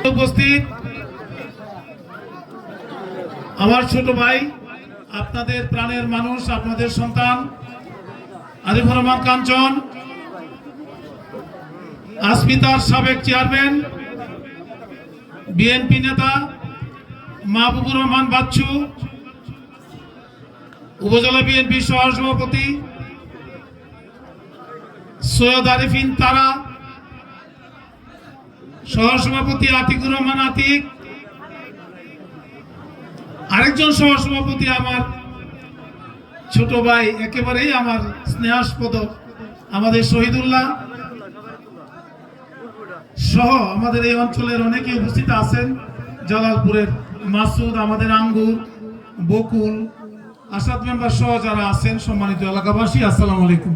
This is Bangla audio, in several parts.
উপস্থিত আমার ছোট ভাই, আপনাদের প্রাণের মানুষ, আপনাদের সন্তান আরিফুর রহমান কাঞ্চন, আসমিতার সাবেক চেয়ারম্যান, বিএনপি নেতা মাহবুবুর রহমান বাচ্চু, উপজেলা বিএনপি সহসভাপতি সৈয়দ আরিফিন তারা, সহসভাপতি আতিকুর রহমান আতিক, আরেকজন সহসভাপতি আমার ছোট ভাই, একেবারেই আমার স্নেহাস্পদ আমাদের শহীদুল্লাহ সহ আমাদের এই অঞ্চলের অনেকে উপস্থিত আছেন। জালালপুরের মাসুদ, আমাদের আঙ্গুর, বকুল, আসাদ মেম্বার সহ যারা আছেন, সম্মানিত এলাকাবাসী, আসসালামু আলাইকুম।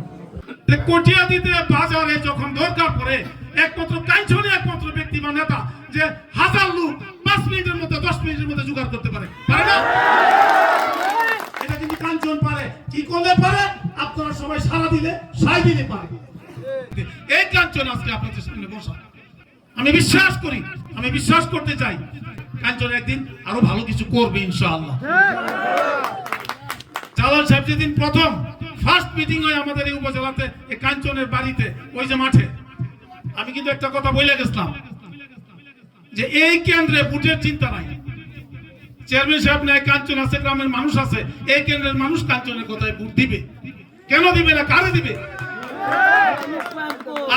কটিয়াদীতে বাজারে যখন দরকার পড়ে একমাত্র কাঞ্চনে একমাত্র ব্যক্তি বা নেতা যে 1000 লোক 5 মিনিটের মধ্যে 10 মিনিটের মধ্যে জোগাড় করতে পারে, পারে না? এটা কিন্তু কাঞ্চন পারে। কি করলে পারে? আপনারা সবাই সারা দিলে 6 দিনে পারে। এই কাঞ্চন আজকে আপনাদের সামনে বসা, আমি বিশ্বাস করি, আমি বিশ্বাস করতে চাই কাঞ্চন একদিন আরো ভালো কিছু করবে ইনশাআল্লাহ। জালাল সাহেব যেদিন প্রথম ফার্স্ট মিটিং হয় আমাদের এই উপজেলাতে, এই কাঞ্চনের বাড়িতে, ওই যে মাঠে, আমি কিন্তু একটা কথা বলে গেছিলাম যে এই কেন্দ্রে ভোটের চিন্তা নাই। চেয়ারম্যান সাহেব নাই, কাঞ্চন আছে, গ্রামের মানুষ আছে, এই কেন্দ্রের মানুষ কাঞ্চনের কথায় ভোট দিবে। কেন দিবে না? কারে দিবে?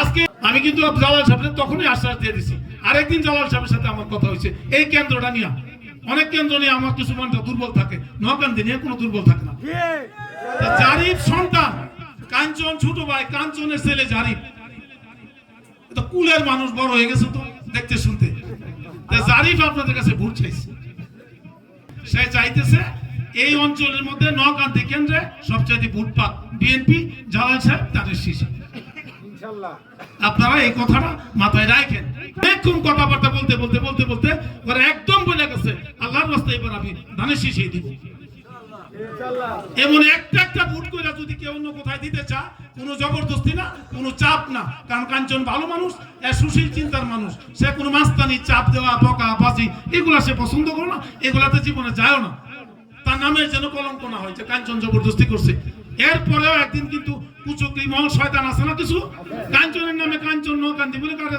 আজকে আমি কিন্তু জালাল সাহেবের তখনই আশ্বাস দিয়ে দিছি। আরেকদিন জালাল সাহেবের সাথে আমার কথা হয়েছে এই কেন্দ্রটা নিয়ে। অনেক কেন্দ্র নিয়ে আমার কিছু মনটা দুর্বল থাকে, নকান্দি নিয়ে কোনো দুর্বল থাকে না। জারিফ সন্তান কাঞ্চন, ছোট ভাই কাঞ্চনের ছেলে জারিফ, তো কুলের মানুষ, বড় হয়ে গেছে তো দেখতে শুনতে। জারিফ আপনাদের কাছে ভোট চাইছে, সে চাইতেছে এই অঞ্চলের মধ্যে নকান্দি কেন্দ্রে সবচেয়ে ভোট পাক বিএনপি, জালাল সাহেব তাদের শিশু। আপনারা এই কথাটা মাথায় রাখেন। অনেকক্ষণ কথাবার্তা বলতে বলতে বলতে বলতে ওরা একদম বলে গেছে আল্লাহর রাস্তায় এবার আমি ধানের শীষই দিব। এমন একটা একটা ভোট করে যদি কেউ অন্য কোথায় দিতে চায়, কোনো জবরদস্তি না, কোনো চাপ না। কারণ কাঞ্চন ভালো মানুষ, সুশীল চিন্তার মানুষ, সে কোনো মাস্তানি, চাপ দেওয়া, বকা বাজি এগুলা সে পছন্দ করে না, এগুলাতে জীবনে যায়ও না। তার নামের যেন কলঙ্ক না হয় যে কাঞ্চন জবরদস্তি করছে। এরপরেও একদিন কিন্তু কুচক্রী মহল শয়তান আছে না কিছু, কাঞ্চনের নামে কাঞ্চন নকান্দি বলে কারে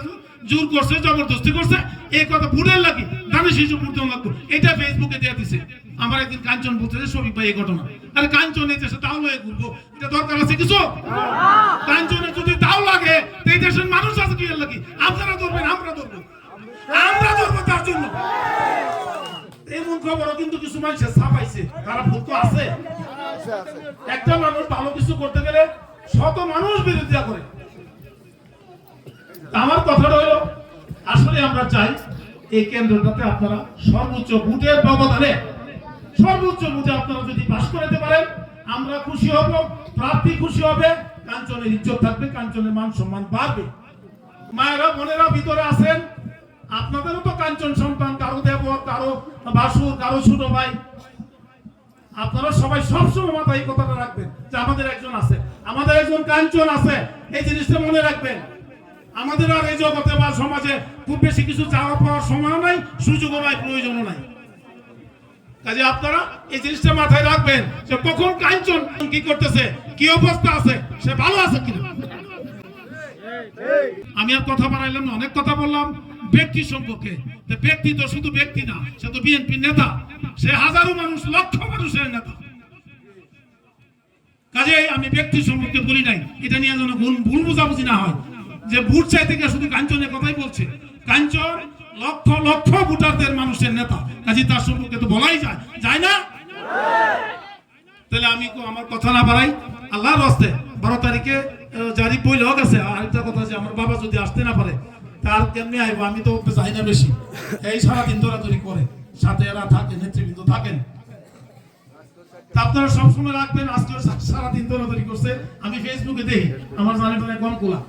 জোর করছে, জবরদস্তি করছে, এই কথা ভোটের লাগি ধানের শিশু ভোট দেওয়া লাগবে, এটা ফেসবুকে দিয়ে দিছে। আমার একদিন কাঞ্চন বলতেছে শফিক ভাই এই ঘটনা, আরে কাঞ্চন এই দেশে তাও লয়ে ঘুরবো, এটা দরকার আছে কিছু? কাঞ্চনে যদি তাও লাগে এই দেশের মানুষ আছে কি লাগি? আপনারা ধরবেন, আমরা ধরবো, আমরা ধরবো তার জন্য। এমন খবরও কিন্তু কিছু মানুষের ছাপাইছে, তারা ভূত তো আছে। একটা মানুষ ভালো কিছু করতে গেলে শত মানুষ বিরোধিতা করে। আমার কথাটা হলো, আসলে আমরা চাই এই কেন্দ্রটাতে আপনারা সর্বোচ্চ ভোটের ব্যবধানে, সর্বোচ্চ ভোটে আপনারা যদি পাস করাতে পারেন, আমরা খুশি হব, প্রার্থী খুশি হবে, কাঞ্চনের ইজ্জত থাকবে, কাঞ্চনের মান সম্মান বাড়বে। মায়েরা বোনেরা ভিতরে আছেন, আপনাদেরও তো কাঞ্চন সন্তান, কারো দেবর, কারো বাসুর, কারো ছোট ভাই। আপনারা সবাই সবসময় মাথায় এই কথাটা রাখবেন যে আমাদের একজন আছে, আমাদের একজন কাঞ্চন আছে। এই জিনিসটা মনে রাখবেন। আমাদের আর এই জগতে বা সমাজে খুব বেশি কিছু চাওয়া পাওয়ার সময় নাই, সুযোগও নাই, প্রয়োজনও নাই। কাজে আপনারা এই জিনিসটা মাথায় রাখবেন যে কখন কাঞ্চন কি করতেছে, কি অবস্থা আছে, সে ভালো আছে কিনা। আমি আর কথা বাড়াইলাম না, অনেক কথা বললাম ব্যক্তি সম্পর্কে। ব্যক্তি তো শুধু ব্যক্তি না, সে তো বিএনপি নেতা, সে হাজারো মানুষ, লক্ষ মানুষের নেতা। কাজে আমি ব্যক্তি সম্পর্কে বলি নাই, এটা নিয়ে যেন ভুল বোঝাবুঝি না হয় যে ভোট চাইতে গিয়ে শুধু কাঞ্চনের কথাই বলছে। কাঞ্চন লক্ষ লক্ষ ভোটারদের মানুষের নেতা, কাজে তার সম্পর্কে তো বলাই যায়, যায় না? তাহলে আমি আমার কথা না বাড়াই, আল্লাহর রাস্তায় 12 তারিখে জারি বই লোক আছে। আরেকটা কথা যে আমার বাবা যদি আসতে না পারে তার কেমনি আইব, আমি তো যাই না বেশি। এই সারাদিন দৌড়াদৌড়ি করে, সাথে এরা থাকে, নেতৃবৃন্দ থাকেন। আপনারা সবসময় রাখবেন, আজকে সারাদিন দৌড়াদৌড়ি করছে, আমি ফেসবুকে দেখি, আমার জানে টানে কম কোলা।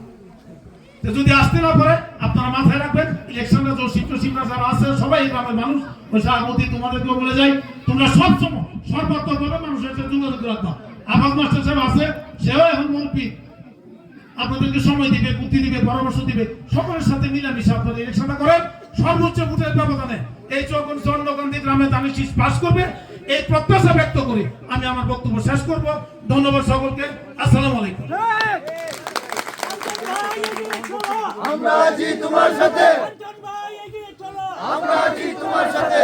যদি আসতে না পারে আপনারা মাথায় রাখবেন, ইলেকশনটা শিবরা যারা আছে সবাই গ্রামের মানুষ, ওই সাহাবতী তোমাদেরকেও বলে যাই, তোমরা সবসময় সর্বাত্মকভাবে মানুষের সাথে যোগাযোগ রাখবা। আবাস মাস্টার সাহেব আছে, সেও এখন মুরব্বী, আপনাদেরকে সময় দিবে, বুদ্ধি দিবে, পরামর্শ দিবে। সকলের সাথে মিলামিশে আপনারা ইলেকশনটা করেন, সর্বোচ্চ ভোটের ব্যবধানে এই চন্দ্রকান্তি গ্রামে দানি শীষ পাস করবে, এই প্রত্যাশা ব্যক্ত করি আমি আমার বক্তব্য শেষ করব। ধন্যবাদ সকলকে। আসসালামু আলাইকুম। আমরা আছি তোমার সাথে, আমরা আছি তোমার সাথে।